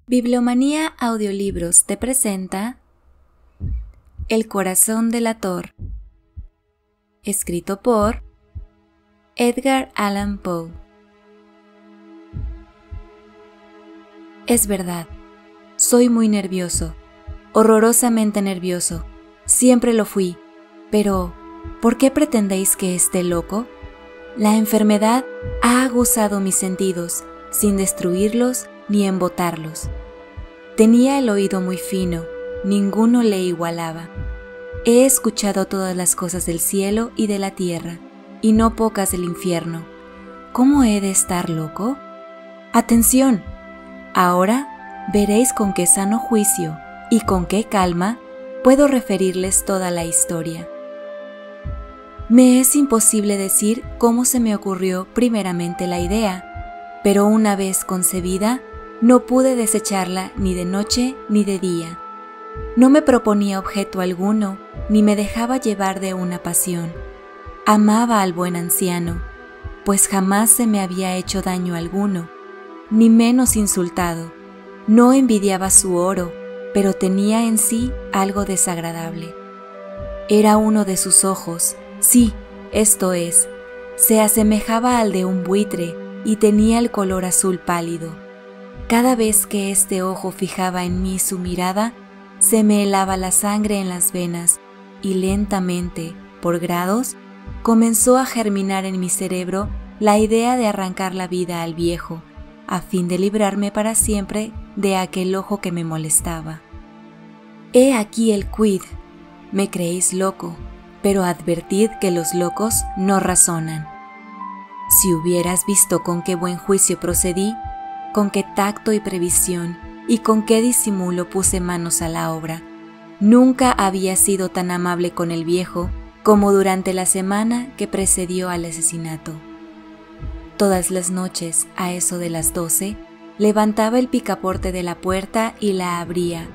Bibliomanía Audiolibros te presenta El corazón delator, escrito por Edgar Allan Poe. Es verdad, soy muy nervioso, horrorosamente nervioso, siempre lo fui, pero ¿por qué pretendéis que esté loco? La enfermedad ha aguzado mis sentidos, sin destruirlos ni embotarlos. Tenía el oído muy fino, ninguno le igualaba. He escuchado todas las cosas del cielo y de la tierra, y no pocas del infierno. ¿Cómo he de estar loco? ¡Atención! Ahora veréis con qué sano juicio y con qué calma puedo referirles toda la historia. Me es imposible decir cómo se me ocurrió primeramente la idea, pero una vez concebida, no pude desecharla ni de noche ni de día. No me proponía objeto alguno, ni me dejaba llevar de una pasión. Amaba al buen anciano, pues jamás se me había hecho daño alguno, ni menos insultado. No envidiaba su oro, pero tenía en sí algo desagradable. Era uno de sus ojos, sí, esto es, se asemejaba al de un buitre y tenía el color azul pálido. Cada vez que este ojo fijaba en mí su mirada, se me helaba la sangre en las venas y lentamente, por grados, comenzó a germinar en mi cerebro la idea de arrancar la vida al viejo, a fin de librarme para siempre de aquel ojo que me molestaba. He aquí el quid. Me creéis loco, pero advertid que los locos no razonan. Si hubieras visto con qué buen juicio procedí, con qué tacto y previsión, y con qué disimulo puse manos a la obra. Nunca había sido tan amable con el viejo como durante la semana que precedió al asesinato. Todas las noches, a eso de las 12, levantaba el picaporte de la puerta y la abría,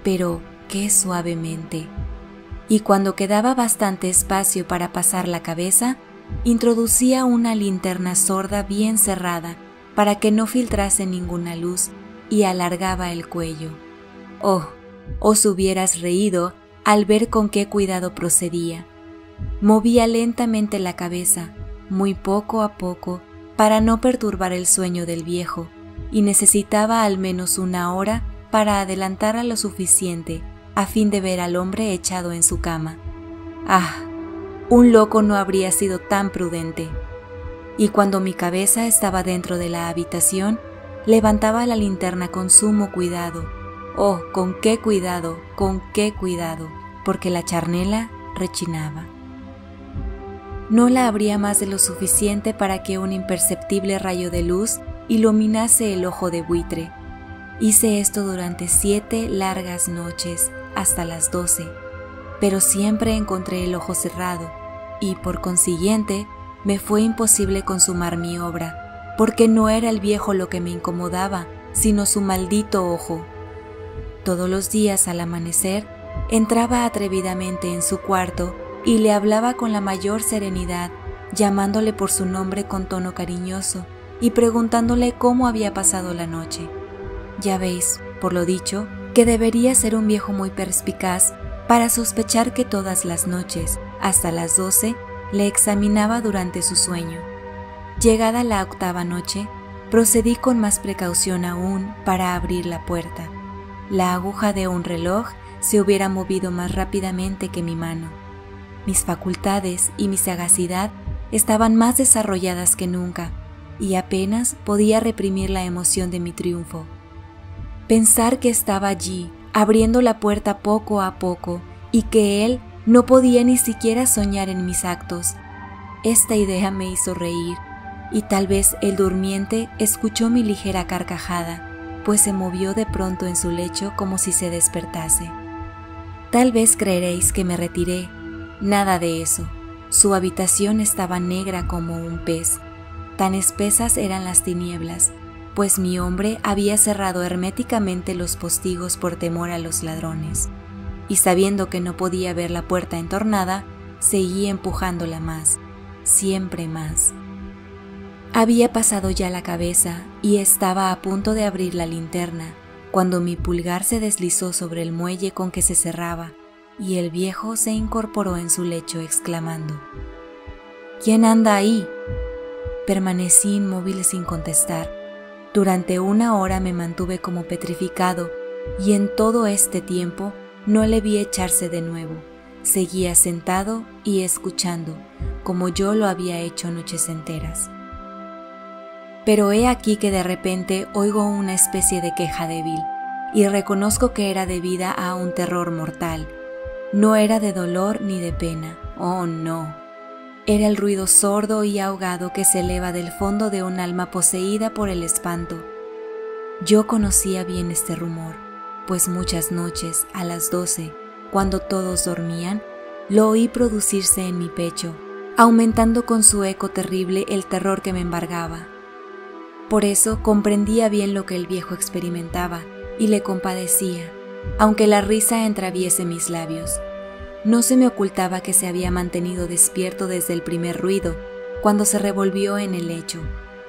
pero qué suavemente. Y cuando quedaba bastante espacio para pasar la cabeza, introducía una linterna sorda bien cerrada, para que no filtrase ninguna luz, y alargaba el cuello. Oh, os hubieras reído al ver con qué cuidado procedía. Movía lentamente la cabeza, muy poco a poco, para no perturbar el sueño del viejo, y necesitaba al menos una hora para adelantarla lo suficiente, a fin de ver al hombre echado en su cama. ¡Ah! Un loco no habría sido tan prudente. Y cuando mi cabeza estaba dentro de la habitación, levantaba la linterna con sumo cuidado. ¡Oh, con qué cuidado, porque la charnela rechinaba! No la abría más de lo suficiente para que un imperceptible rayo de luz iluminase el ojo de buitre. Hice esto durante 7 largas noches, hasta las 12, pero siempre encontré el ojo cerrado, y por consiguiente, me fue imposible consumar mi obra, porque no era el viejo lo que me incomodaba, sino su maldito ojo. Todos los días al amanecer, entraba atrevidamente en su cuarto y le hablaba con la mayor serenidad, llamándole por su nombre con tono cariñoso y preguntándole cómo había pasado la noche. Ya veis, por lo dicho, que debería ser un viejo muy perspicaz para sospechar que todas las noches, hasta las 12, le examinaba durante su sueño. Llegada la 8ª noche, procedí con más precaución aún para abrir la puerta. La aguja de un reloj se hubiera movido más rápidamente que mi mano. Mis facultades y mi sagacidad estaban más desarrolladas que nunca, y apenas podía reprimir la emoción de mi triunfo. Pensar que estaba allí, abriendo la puerta poco a poco, y que él no podía ni siquiera soñar en mis actos. Esta idea me hizo reír, y tal vez el durmiente escuchó mi ligera carcajada, pues se movió de pronto en su lecho como si se despertase. Tal vez creeréis que me retiré. Nada de eso. Su habitación estaba negra como un pez. Tan espesas eran las tinieblas, pues mi hombre había cerrado herméticamente los postigos por temor a los ladrones. Y sabiendo que no podía ver la puerta entornada, seguí empujándola más, siempre más. Había pasado ya la cabeza y estaba a punto de abrir la linterna, cuando mi pulgar se deslizó sobre el muelle con que se cerraba y el viejo se incorporó en su lecho exclamando: «¿Quién anda ahí?». Permanecí inmóvil sin contestar. Durante 1 hora me mantuve como petrificado y en todo este tiempo no le vi echarse de nuevo. Seguía sentado y escuchando, como yo lo había hecho noches enteras. Pero he aquí que de repente oigo una especie de queja débil y reconozco que era debida a un terror mortal. No era de dolor ni de pena, oh no. Era el ruido sordo y ahogado que se eleva del fondo de un alma poseída por el espanto. Yo conocía bien este rumor, pues muchas noches, a las 12, cuando todos dormían, lo oí producirse en mi pecho, aumentando con su eco terrible el terror que me embargaba. Por eso comprendía bien lo que el viejo experimentaba y le compadecía, aunque la risa entraviese mis labios. No se me ocultaba que se había mantenido despierto desde el primer ruido, cuando se revolvió en el lecho.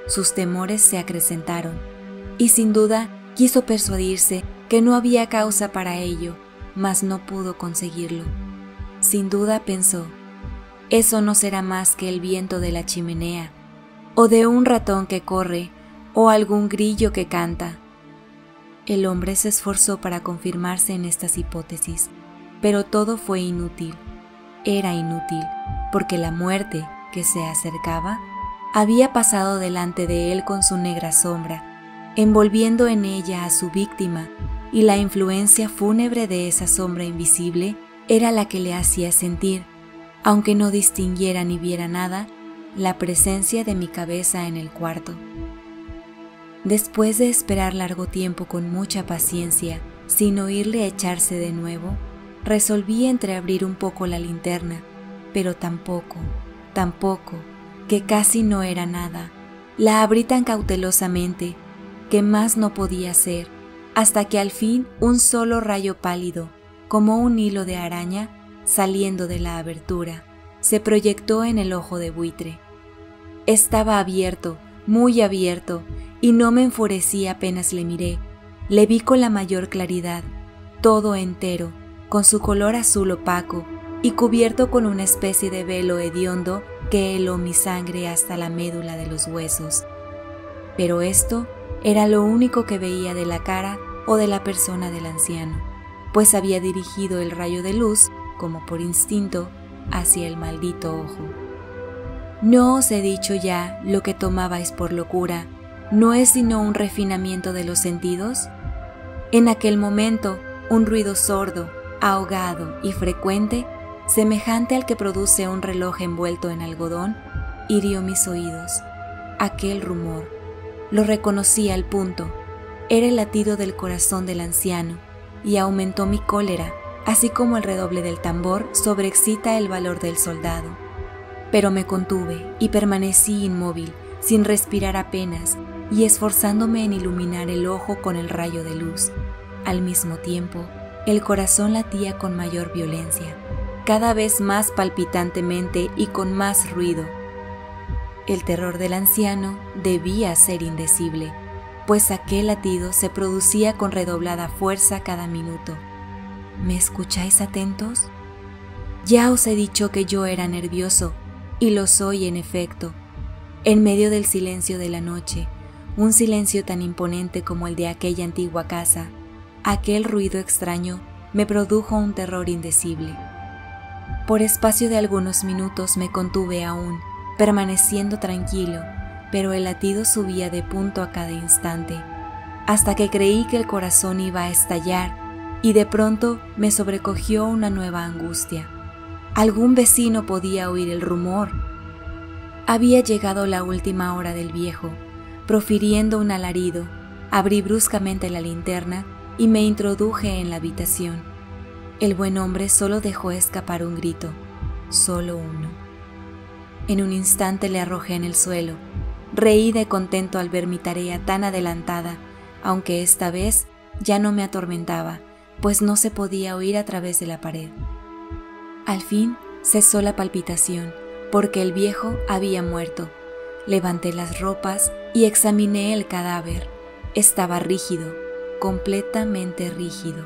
Sus temores se acrecentaron, y sin duda quiso persuadirse que no había causa para ello, mas no pudo conseguirlo. Sin duda pensó: eso no será más que el viento de la chimenea, o de un ratón que corre, o algún grillo que canta. El hombre se esforzó para confirmarse en estas hipótesis, pero todo fue inútil. Era inútil, porque la muerte, que se acercaba, había pasado delante de él con su negra sombra, envolviendo en ella a su víctima, y la influencia fúnebre de esa sombra invisible era la que le hacía sentir, aunque no distinguiera ni viera nada, la presencia de mi cabeza en el cuarto. Después de esperar largo tiempo con mucha paciencia, sin oírle echarse de nuevo, resolví entreabrir un poco la linterna, pero tampoco, que casi no era nada. La abrí tan cautelosamente que más no podía ser, hasta que al fin un solo rayo pálido, como un hilo de araña, saliendo de la abertura, se proyectó en el ojo de buitre. Estaba abierto, muy abierto, y no me enfurecí apenas le miré. Le vi con la mayor claridad, todo entero, con su color azul opaco y cubierto con una especie de velo hediondo que heló mi sangre hasta la médula de los huesos. Pero esto era lo único que veía de la cara o de la persona del anciano, pues había dirigido el rayo de luz, como por instinto, hacia el maldito ojo. ¿No os he dicho ya lo que tomabais por locura no es sino un refinamiento de los sentidos? En aquel momento, un ruido sordo, ahogado y frecuente, semejante al que produce un reloj envuelto en algodón, hirió mis oídos. Aquel rumor, lo reconocí al punto, era el latido del corazón del anciano, y aumentó mi cólera, así como el redoble del tambor sobreexcita el valor del soldado. Pero me contuve y permanecí inmóvil, sin respirar apenas, y esforzándome en iluminar el ojo con el rayo de luz. Al mismo tiempo, el corazón latía con mayor violencia, cada vez más palpitantemente y con más ruido. El terror del anciano debía ser indecible, pues aquel latido se producía con redoblada fuerza cada minuto. ¿Me escucháis atentos? Ya os he dicho que yo era nervioso, y lo soy en efecto. En medio del silencio de la noche, un silencio tan imponente como el de aquella antigua casa, aquel ruido extraño me produjo un terror indecible. Por espacio de algunos minutos me contuve aún, permaneciendo tranquilo, pero el latido subía de punto a cada instante, hasta que creí que el corazón iba a estallar, y de pronto me sobrecogió una nueva angustia. Algún vecino podía oír el rumor. Había llegado la última hora del viejo. Profiriendo un alarido, abrí bruscamente la linterna y me introduje en la habitación. El buen hombre solo dejó escapar un grito, solo uno. En un instante le arrojé en el suelo. Reí de contento al ver mi tarea tan adelantada, aunque esta vez ya no me atormentaba, pues no se podía oír a través de la pared. Al fin cesó la palpitación, porque el viejo había muerto. Levanté las ropas y examiné el cadáver. Estaba rígido, completamente rígido.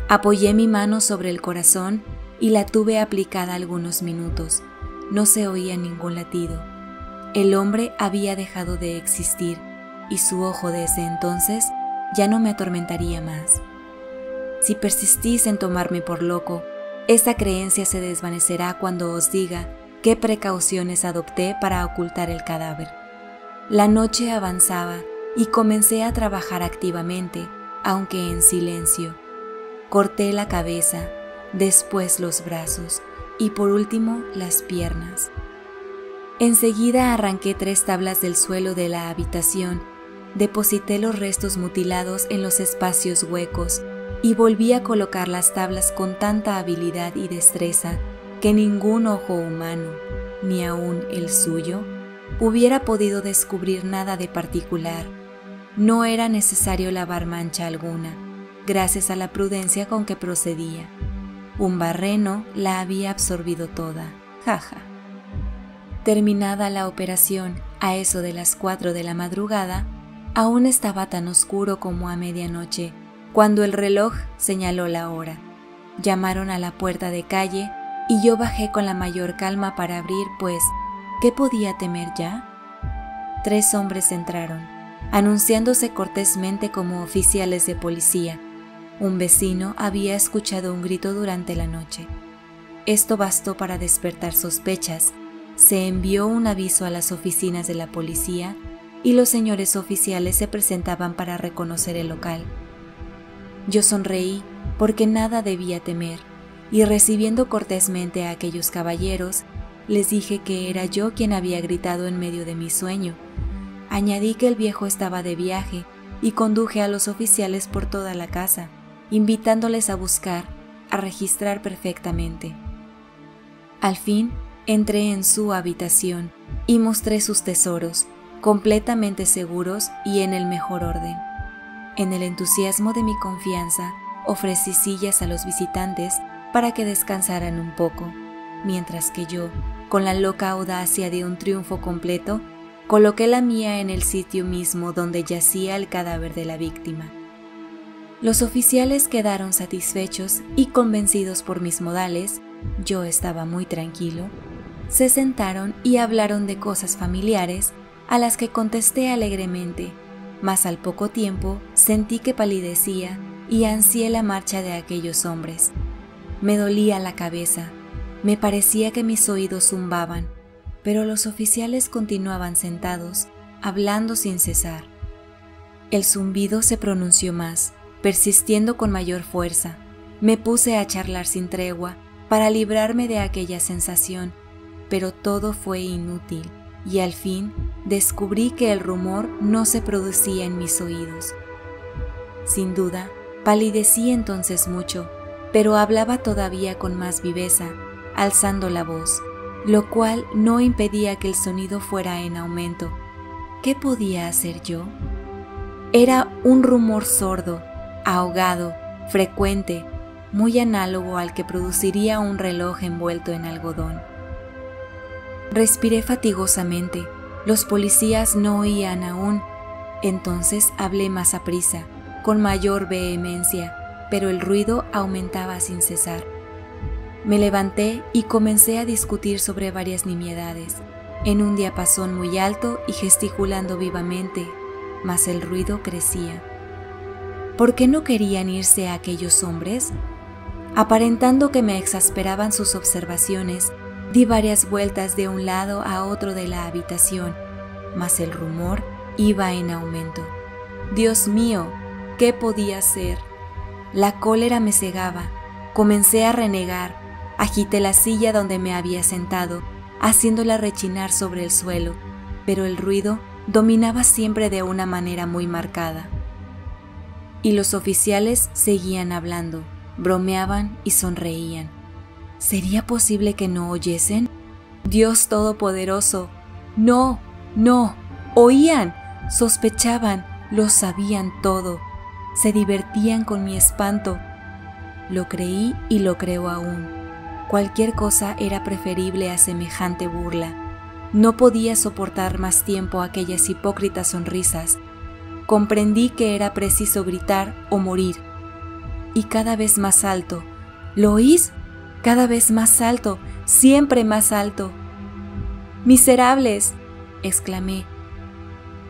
Apoyé mi mano sobre el corazón y la tuve aplicada algunos minutos. No se oía ningún latido. El hombre había dejado de existir y su ojo desde entonces ya no me atormentaría más. Si persistís en tomarme por loco, esta creencia se desvanecerá cuando os diga qué precauciones adopté para ocultar el cadáver. La noche avanzaba y comencé a trabajar activamente, aunque en silencio. Corté la cabeza, después los brazos y por último las piernas. Enseguida arranqué 3 tablas del suelo de la habitación, deposité los restos mutilados en los espacios huecos y volví a colocar las tablas con tanta habilidad y destreza que ningún ojo humano, ni aun el suyo, hubiera podido descubrir nada de particular. No era necesario lavar mancha alguna, gracias a la prudencia con que procedía. Un barreno la había absorbido toda. Jaja. Terminada la operación, a eso de las 4 de la madrugada, aún estaba tan oscuro como a medianoche, cuando el reloj señaló la hora. Llamaron a la puerta de calle y yo bajé con la mayor calma para abrir, pues, ¿qué podía temer ya? 3 hombres entraron, anunciándose cortésmente como oficiales de policía. Un vecino había escuchado un grito durante la noche. Esto bastó para despertar sospechas. Se envió un aviso a las oficinas de la policía y los señores oficiales se presentaban para reconocer el local. Yo sonreí porque nada debía temer y recibiendo cortésmente a aquellos caballeros, les dije que era yo quien había gritado en medio de mi sueño. Añadí que el viejo estaba de viaje y conduje a los oficiales por toda la casa, invitándoles a buscar, a registrar perfectamente. Al fin, entré en su habitación y mostré sus tesoros, completamente seguros y en el mejor orden. En el entusiasmo de mi confianza, ofrecí sillas a los visitantes para que descansaran un poco, mientras que yo, con la loca audacia de un triunfo completo, coloqué la mía en el sitio mismo donde yacía el cadáver de la víctima. Los oficiales quedaron satisfechos y convencidos por mis modales, yo estaba muy tranquilo, se sentaron y hablaron de cosas familiares a las que contesté alegremente, mas al poco tiempo sentí que palidecía y ansié la marcha de aquellos hombres. Me dolía la cabeza, me parecía que mis oídos zumbaban, pero los oficiales continuaban sentados, hablando sin cesar. El zumbido se pronunció más, persistiendo con mayor fuerza. Me puse a charlar sin tregua para librarme de aquella sensación, pero todo fue inútil, y al fin descubrí que el rumor no se producía en mis oídos. Sin duda, palidecí entonces mucho, pero hablaba todavía con más viveza, alzando la voz, lo cual no impedía que el sonido fuera en aumento. ¿Qué podía hacer yo? Era un rumor sordo, ahogado, frecuente, muy análogo al que produciría un reloj envuelto en algodón. Respiré fatigosamente. Los policías no oían aún. Entonces hablé más aprisa, con mayor vehemencia, pero el ruido aumentaba sin cesar. Me levanté y comencé a discutir sobre varias nimiedades, en un diapasón muy alto y gesticulando vivamente, mas el ruido crecía. ¿Por qué no querían irse aquellos hombres? Aparentando que me exasperaban sus observaciones, di varias vueltas de un lado a otro de la habitación, mas el rumor iba en aumento. Dios mío, ¿qué podía hacer? La cólera me cegaba, comencé a renegar, agité la silla donde me había sentado, haciéndola rechinar sobre el suelo, pero el ruido dominaba siempre de una manera muy marcada. Y los oficiales seguían hablando, bromeaban y sonreían. ¿Sería posible que no oyesen? Dios Todopoderoso, no, oían, sospechaban, lo sabían todo, se divertían con mi espanto. Lo creí y lo creo aún. Cualquier cosa era preferible a semejante burla. No podía soportar más tiempo aquellas hipócritas sonrisas. comprendí que era preciso gritar o morir. Y cada vez más alto. ¿Lo oís? Cada vez más alto, siempre más alto. ¡Miserables!, exclamé.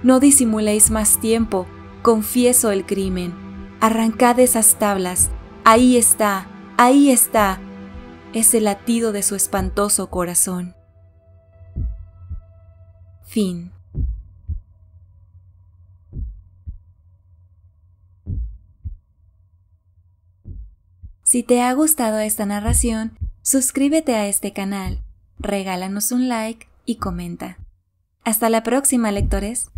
No disimuléis más tiempo, confieso el crimen. Arrancad esas tablas. Ahí está, ahí está. Es el latido de su espantoso corazón. Fin. Si te ha gustado esta narración, suscríbete a este canal, regálanos un like y comenta. Hasta la próxima, lectores.